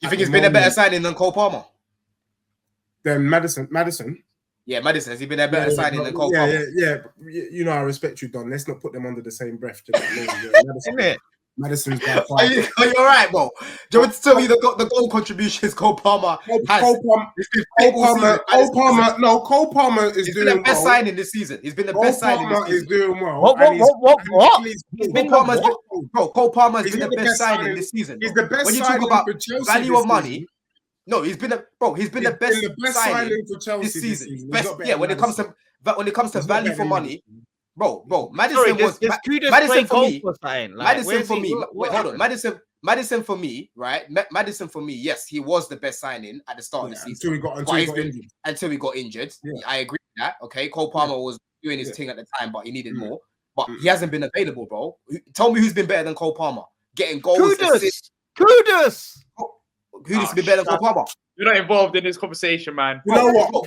you think he's been a better signing than Cole Palmer? Then Madison. Yeah, Madison. Has he been a better signing than Cole Palmer? Yeah. You know, I respect you, Don. Let's not put them under the same breath. Madison. Madison's by far. Are you all right, bro? Do you want to tell me the goal contributions Cole Palmer has? Cole Palmer is doing well. He's been the best signing this season. He's been the best signing this season. Is doing well. What? Cole Palmer has been the best signing this season. He's the best when you signing talk about for Chelsea value of money. No, he's been the best signing for Chelsea this season. When it comes to value for money. Bro, Madison Madison for me, right? Madison for me, yes, he was the best signing at the start of the season until he got injured. Yeah. I agree with that. Okay, Cole Palmer was doing his thing at the time, but he needed more. But he hasn't been available, bro. Tell me who's been better than Cole Palmer? Getting goals. Kudus. Who's been better than Cole Palmer? You're not involved in this conversation, man. You know what?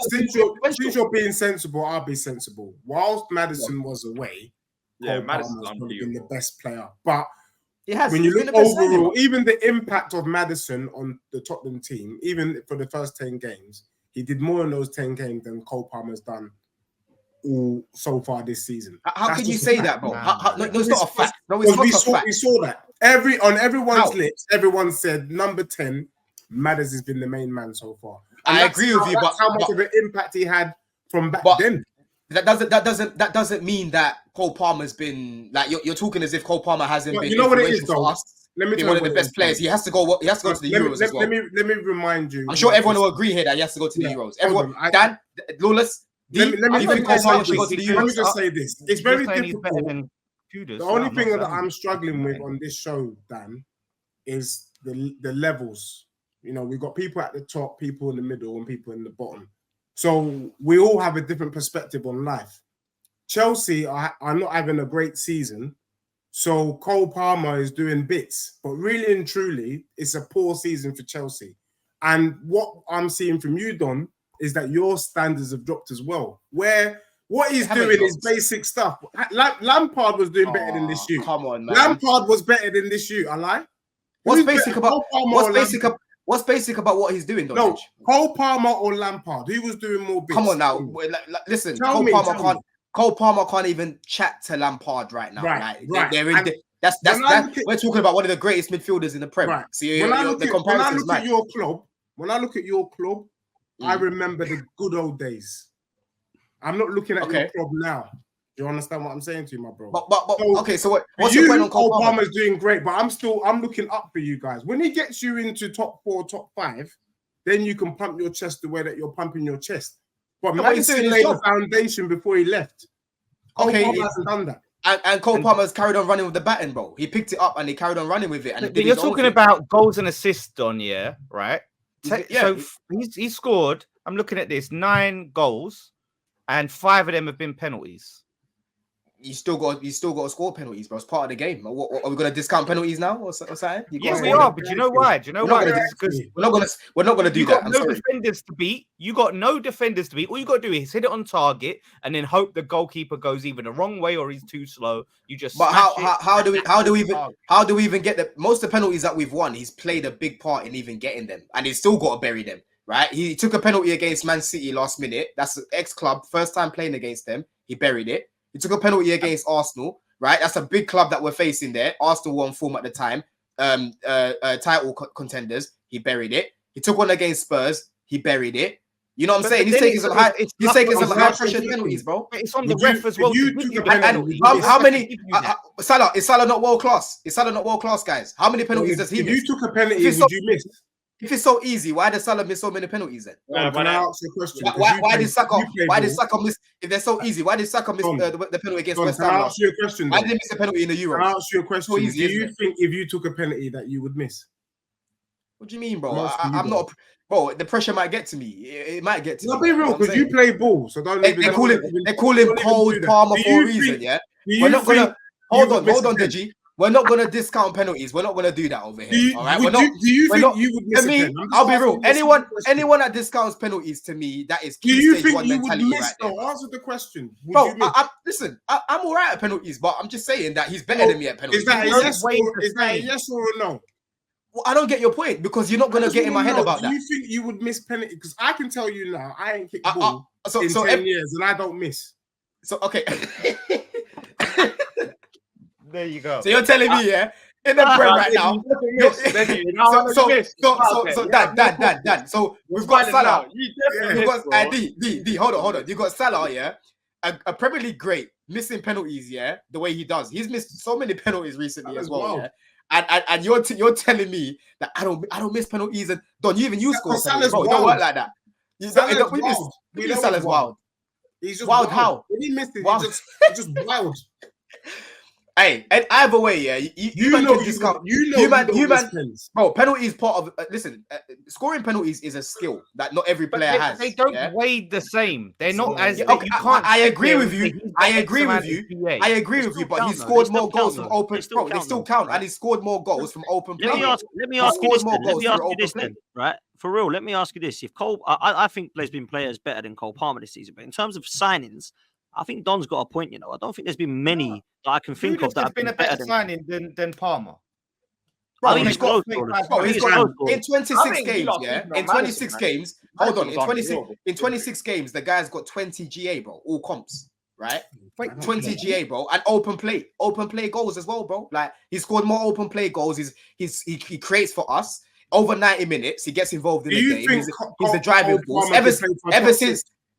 Since you're being sensible, I'll be sensible. Whilst Madison was away, Madison's probably been the best player. But when you look overall, even the impact of Madison on the Tottenham team, even for the first 10 games, he did more in those 10 games than Cole Palmer's done all so far this season. How can you say that, bro? No, it's not a fact. No, it's not a fact. We saw that. On everyone's lips, everyone said number 10, Madders has been the main man so far. And I agree with you, but how much of an impact he had from back then. That doesn't mean that Cole Palmer's been like you're talking as if Cole Palmer hasn't been. You know what it is, though. Let me tell you one of the best players. He has to go. He has to go to the Euros as well. Let me remind you. I'm sure everyone will agree here that he has to go to the Euros. Everyone, Dan, Lawless. Let me just say this. It's very difficult. The only thing that I'm struggling with on this show, Dan, is the levels. You know, we've got people at the top, people in the middle, and people in the bottom. So we all have a different perspective on life. Chelsea are not having a great season, so Cole Palmer is doing bits. But really and truly, it's a poor season for Chelsea. And what I'm seeing from you, Don, is that your standards have dropped as well. Where what he's doing is basic stuff. Lampard was doing better than this year. Come on, man. Lampard was better than this year. I lie. What's basic about what he's doing, Don? No, Cole Palmer or Lampard? Who was doing more bits? Come on now. Listen, Cole Palmer can't even chat to Lampard right now. Right. That's we're talking about one of the greatest midfielders in the Premier. Right. So when I look at your club, I remember the good old days. I'm not looking at your club now. Do you understand what I'm saying to you, my bro? So what's your point on Cole Palmer? Palmer's doing great, but I'm looking up for you guys. When he gets you into top 4, top 5, then you can pump your chest the way that you're pumping your chest. But Madison laid the foundation before he left. Cole Palmer hasn't done that. And Cole Palmer's carried on running with the baton, bro. He picked it up and he carried on running with it. And you're talking about goals and assists on, right? So he scored, I'm looking at this, 9 goals, and 5 of them have been penalties. You still got to score penalties, bro. It's part of the game. Are we going to discount penalties now or something? Yeah, we are. But you know why? Because we're not going to do that. Defenders to beat. You got no defenders to beat. All you got to do is hit it on target and then hope the goalkeeper goes either the wrong way or he's too slow. You just. But how do we even get the most of the penalties that we've won? He's played a big part in even getting them, and he's still got to bury them. Right? He took a penalty against Man City last minute. That's an ex-club, first time playing against them. He buried it. He took a penalty against Arsenal, right? That's a big club that we're facing there. Arsenal were on form at the time. Title contenders. He buried it. He took one against Spurs. He buried it. You know what I'm saying? He's taking some high pressure penalties, bro. It's on the ref as well. How many? Salah, is Salah not world class? Is Salah not world class, guys? How many penalties does he miss? If you took a penalty, would you miss? If it's so easy, why does Salah miss so many penalties then? Can I ask you a question? Why did Saka miss? If they're so easy, why did Saka miss the penalty against West Ham? Can I ask you a question? Why did he miss a penalty in the Euros? Can I ask you a question? Do you think if you took a penalty that you would miss? What do you mean, bro? I'm not. Bro, the pressure might get to me. It might get to me. Be real, because you play ball, so don't. They call him Cole Palmer for a reason, yeah. We're not gonna hold on, Deji. We're not gonna discount penalties. We're not gonna do that over here. All right. Do you think you would miss a pen? I'll be real. Anyone that discounts penalties to me, that is key stage one mentality right there. Answer the question. Bro, listen, I'm all right at penalties, but I'm just saying that he's better than me at penalties. Is that a yes or a no? Well, I don't get your point because you're not gonna get in my head about that. Do you think you would miss penalty? Because I can tell you now, I ain't kicked ball in 10 years and I don't miss. So okay. There you go. So you're telling me, yeah, in the Prem right now. So Dan. So we've got Salah. We've got D. Hold on. You got Salah, yeah, a Premier League great, missing penalties, yeah, the way he does. He's missed so many penalties recently as well, yeah. And you're telling me that I don't miss penalties, and don't you score penalties? Bro, it don't work like that. Salah's wild. He's just wild. How? When he missed it, he's just wild. Hey, and either way, yeah, bro. Penalties part of listen. Scoring penalties is a skill that not every player has. They don't weigh the same. They're not as. You can't. I agree with you. I agree with you. But he scored more goals from open. Bro, they still count, and he scored more goals from open play. Let me ask you this then, right? For real, let me ask you this: if Cole, I think there's been players better than Cole Palmer this season, but in terms of signings, I think Don's got a point. I don't think there's been many that I can think of that have been a better signing than Palmer. Bro, he's got in 26 games, yeah. In 26 games, hold on. In 26 games, the guy's got 20 GA, bro. All comps, right? 20 GA, bro, and open play goals as well, bro. Like he scored more open play goals. He creates for us over 90 minutes. He gets involved in the game. He's the driving force.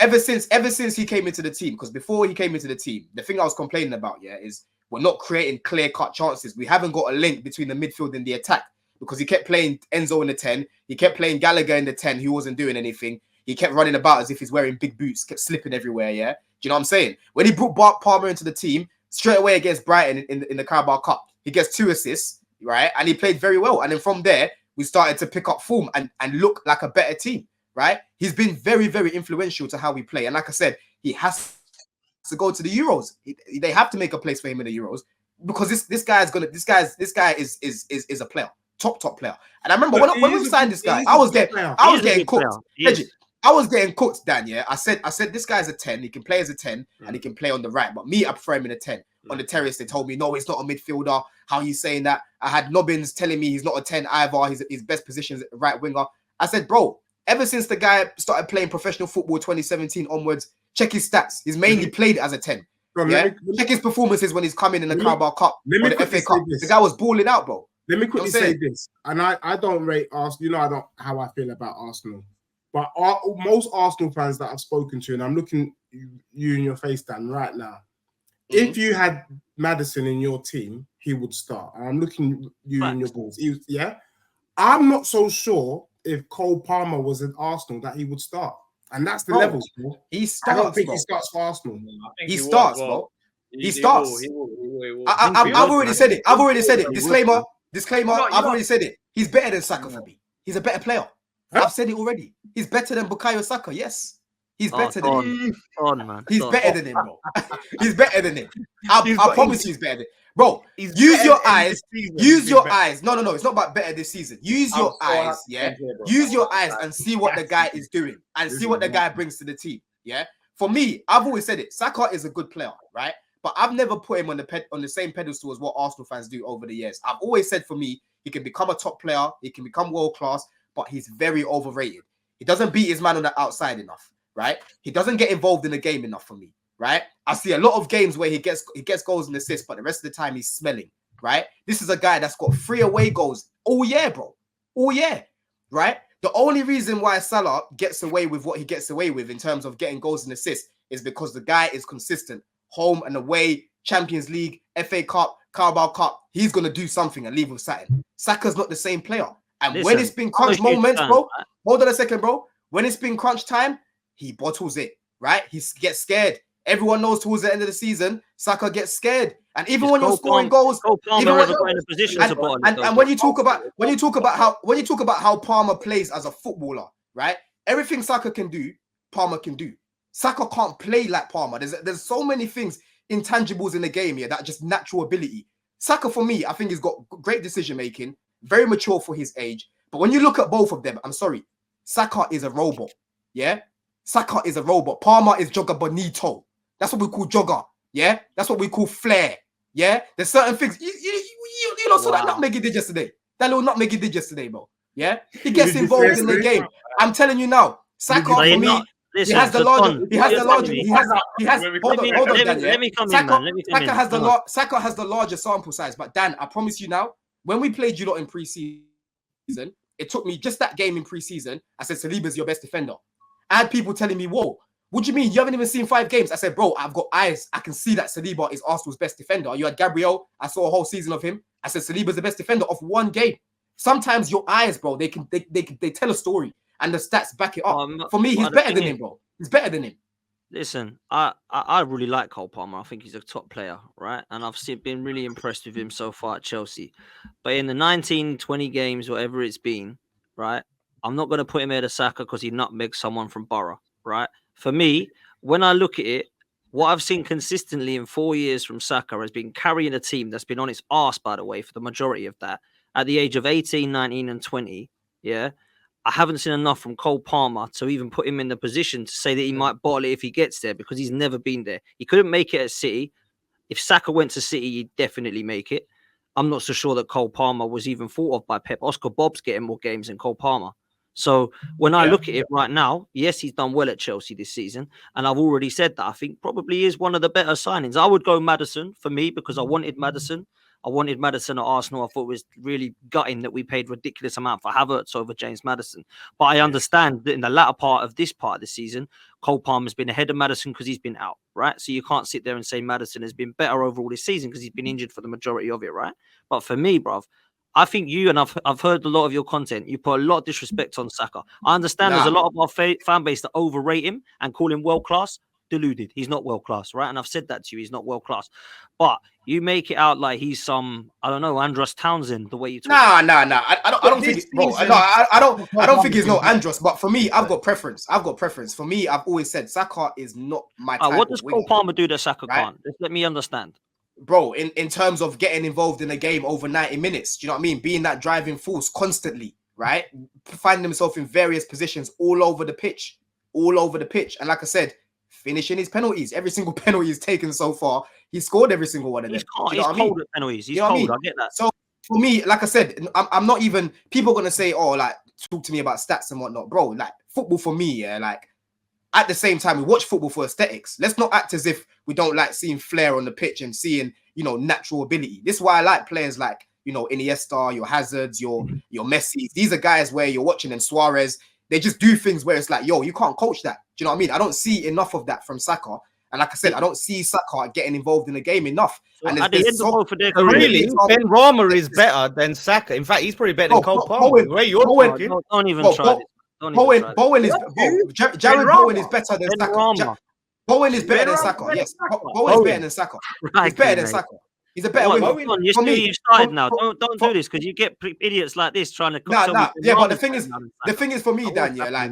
Ever since he came into the team, because before he came into the team, the thing I was complaining about, yeah, is we're not creating clear-cut chances. We haven't got a link between the midfield and the attack because he kept playing Enzo in the 10. He kept playing Gallagher in the 10, who wasn't doing anything. He kept running about as if he's wearing big boots, kept slipping everywhere, yeah? Do you know what I'm saying? When he brought Palmer into the team, straight away against Brighton in the Carabao Cup, he gets 2 assists, right? And he played very well. And then from there, we started to pick up form and look like a better team. Right, he's been very, very influential to how we play, and like I said, he has to go to the Euros. They have to make a place for him in the Euros because this guy is a player, top player. And I remember when we signed this guy, I was getting cooked. I was getting cooked, Dan. Yeah, I said this guy's a 10. He can play as a 10 and he can play on the right. But me, I prefer him in a 10. On the terrace, they told me no, he's not a midfielder. How are you saying that? I had Nobbins telling me he's not a 10 either. His best position is right winger. I said, bro. Ever since the guy started playing professional football 2017 onwards, check his stats. He's mainly played as a 10. Check his performances when he's coming in the Carabao Cup or the FA Cup. The guy was balling out, bro. Let me quickly say this. And I don't rate Arsenal. I don't how I feel about Arsenal. But most Arsenal fans that I've spoken to, and I'm looking you in your face, Dan, right now. If you had Maddison in your team, he would start. And I'm looking you in your balls. I'm not so sure if Cole Palmer was at Arsenal that he would start. And that's the level, bro. He starts, I don't think he starts for Arsenal. He starts, bro. He starts. I've already said it. Disclaimer. I've already said it. He's better than Saka for me. He's a better player. I've said it already. He's better than Bukayo Saka. Yes. He's better than him. He's better than him, bro. He's better than him. I promise you he's better than him. Bro, use your eyes. Use your eyes. No. It's not about better this season. Use your eyes, yeah. Use your eyes and see what the guy is doing and see what the guy brings to the team, yeah. For me, I've always said it. Saka is a good player, right? But I've never put him on the same pedestal as what Arsenal fans do over the years. I've always said for me, he can become a top player, he can become world class, but he's very overrated. He doesn't beat his man on the outside enough, right? He doesn't get involved in the game enough for me. Right, I see a lot of games where he gets goals and assists, but the rest of the time he's smelling. Right, this is a guy that's got 3 away goals all year, bro. All year, right? The only reason why Salah gets away with what he gets away with in terms of getting goals and assists is because the guy is consistent, home and away, Champions League, FA Cup, Carabao Cup. He's gonna do something and leave with something. Saka's not the same player, and when it's been crunch moments, bro. Hold on a second, bro. When it's been crunch time, he bottles it. Right, he gets scared. Everyone knows towards the end of the season, Saka gets scared, and even when you're scoring goals, when you talk about how Palmer plays as a footballer, right? Everything Saka can do, Palmer can do. Saka can't play like Palmer. There's so many things, intangibles in the game here that just natural ability. Saka, for me, I think he's got great decision making, very mature for his age. But when you look at both of them, I'm sorry, Saka is a robot. Yeah, Saka is a robot. Palmer is jogger bonito. That's what we call jogger. Yeah, that's what we call flair. Yeah, there's certain things. You know, so that nutmeg he did yesterday. That little nutmeg he did yesterday, bro. Yeah, he gets involved in the game. I'm telling you now, Saka for me. Listen, he has the larger. He has the larger. He has. Hold on, Dan. Let me come in, man. Let me come in. Saka has the larger sample size. But Dan, I promise you now, when we played you lot in pre-season, it took me just that game in pre-season. I said Saliba's your best defender. I had people telling me, "Whoa, what do you mean? You haven't even seen 5 games?" I said, "Bro, I've got eyes. I can see that Saliba is Arsenal's best defender." You had Gabriel. I saw a whole season of him. I said Saliba's the best defender of 1 game. Sometimes your eyes, bro, they tell a story. And the stats back it up. For me, he's better than him, bro. He's better than him. Listen, I really like Cole Palmer. I think he's a top player, right? And I've been really impressed with him so far at Chelsea. But in the 19, 20 games, whatever it's been, right? I'm not going to put him ahead of Saka because he nutmegged someone from Borough, right? For me, when I look at it, what I've seen consistently in 4 years from Saka has been carrying a team that's been on its arse, by the way, for the majority of that. At the age of 18, 19 and 20, yeah? I haven't seen enough from Cole Palmer to even put him in the position to say that he might bottle it if he gets there because he's never been there. He couldn't make it at City. If Saka went to City, he'd definitely make it. I'm not so sure that Cole Palmer was even thought of by Pep. Oscar Bob's getting more games than Cole Palmer. So when I look at it right now, yes, he's done well at Chelsea this season. And I've already said that I think probably is one of the better signings. I would go Maddison for me because I wanted Maddison. I wanted Maddison at Arsenal. I thought it was really gutting that we paid ridiculous amount for Havertz over James Maddison. But I understand that in the latter part of this part of the season, Cole Palmer's been ahead of Maddison because he's been out, right? So you can't sit there and say Maddison has been better overall this season because he's been injured for the majority of it, right? But for me, bruv, I think you, and I've heard a lot of your content, you put a lot of disrespect on Saka. I understand there's a lot of our fan base that overrate him and call him world-class. Deluded. He's not world-class, right? And I've said that to you. He's not world-class. But you make it out like he's some, I don't know, Andros Townsend, the way you talk. Nah. I don't think I don't think he's no Andros, but for me, I've got preference. For me, I've always said Saka is not my type what does Cole Palmer do that Saka can't? Just let me understand. Bro, in terms of getting involved in a game over 90 minutes, do you know what I mean? Being that driving force constantly, right? Finding himself in various positions all over the pitch. And like I said, finishing his penalties. Every single penalty he's taken so far, he scored every single one of them. He's cold at penalties. He's cold. I get that. So for me, like I said, I'm not even, people are going to say, oh, like, talk to me about stats and whatnot. Bro, like, football for me, yeah, like, at the same time, we watch football for aesthetics. Let's not act as if we don't like seeing flair on the pitch and seeing, you know, natural ability. This is why I like players like, you know, Iniesta, your Hazards, your Messi. These are guys where you're watching and Suarez, they just do things where it's like, yo, you can't coach that. Do you know what I mean? I don't see enough of that from Saka. And like I said, I don't see Saka getting involved in the game enough. So and at the end of both of their really, Ben Rama is better than Saka. In fact, he's probably better than Cole Palmer. Don't even try this. Bowen is Jared Bowen is better than Saka. Bowen is better than Saka. Yes, Bowen is better than Saka. He's better than Saka. He's a better winger. You've started now. Don't do this because you get idiots like this trying to. Yeah, but the thing is for me, Dan. Yeah, like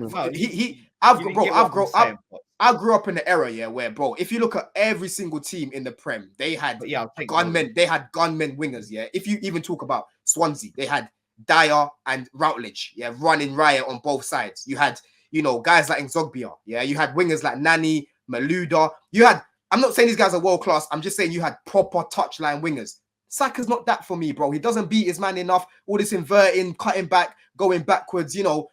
I grew up in the era, yeah, where, bro, if you look at every single team in the Prem, they had gunmen. They had gunmen wingers. Yeah, if you even talk about Swansea, they had Dyer and Routledge, yeah, running riot on both sides. You had, you know, guys like Nzogbia, yeah. You had wingers like Nani, Maluda. You had, I'm not saying these guys are world class. I'm just saying you had proper touchline wingers. Saka's not that for me, bro. He doesn't beat his man enough. All this inverting, cutting back, going backwards, you know.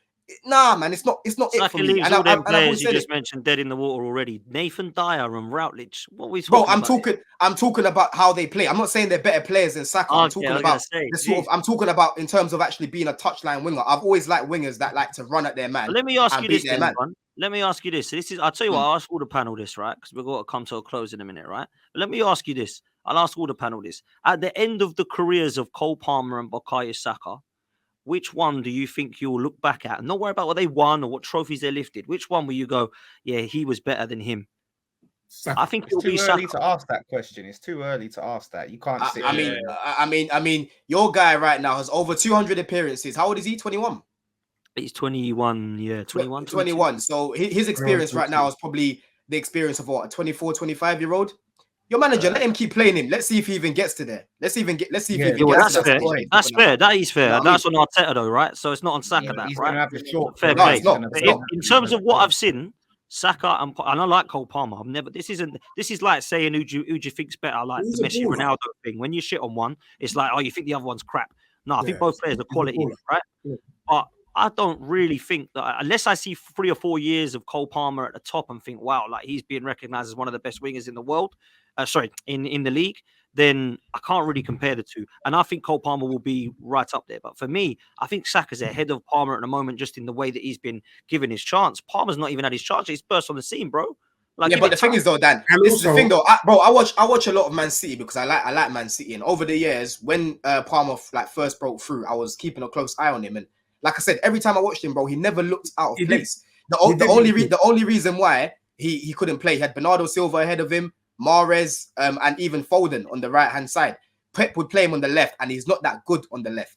Nah, man, it's not Saka it for me. And all them players you just mentioned dead in the water already. Nathan Dyer and Routledge. What we talking about? I'm talking about how they play. I'm not saying they're better players than Saka. I'm talking about I'm talking about in terms of actually being a touchline winger. I've always liked wingers that like to run at their man. But let me ask you this, Let me ask you this. This is, I'll tell you what, I'll ask all the panel this, right? Because we've got to come to a close in a minute, right? But let me ask you this. I'll ask all the panel this. At the end of the careers of Cole Palmer and Bukayo Saka, which one do you think you'll look back at? Not worry about what they won or what trophies they lifted. Which one will you go, yeah, he was better than him? Saka. I think it'll be Saka. It's too early to ask that question. It's too early to ask that. You can't sit I mean, your guy right now has over 200 appearances. How old is he? 21? He's 21, yeah, 21. 21. So his experience right now is probably the experience of what, a 24, 25-year-old? Your manager, let him keep playing him. Let's see if he even gets to there. Let's see if he even gets that's to fair. that. That's fair. That is fair. You know that's on Arteta though, right? So it's not on Saka, that he's right? gonna have a short. Fair No, play. it's not. In terms of what I've seen, Saka and I like Cole Palmer. I've never. This is like saying who do you think's better, like the Messi Ronaldo thing. When you shit on one, it's like, oh, you think the other one's crap. No, I think both players are quality, right? Yeah. But I don't really think that unless I see 3 or 4 years of Cole Palmer at the top and think, wow, like he's being recognized as one of the best wingers in the world. In the league, then I can't really compare the two. And I think Cole Palmer will be right up there. But for me, I think Saka's ahead of Palmer at the moment, just in the way that he's been given his chance. Palmer's not even had his chance. He's burst on the scene, bro. Like, yeah, but the thing is though, Dan, and this is the thing though, I watch a lot of Man City because I like Man City, and over the years when Palmer like first broke through, I was keeping a close eye on him, and like I said, every time I watched him, bro, he never looked out of place. The only reason why he couldn't play, he had Bernardo Silva ahead of him, Mahrez, and even Foden on the right hand side. Pep would play him on the left, and he's not that good on the left.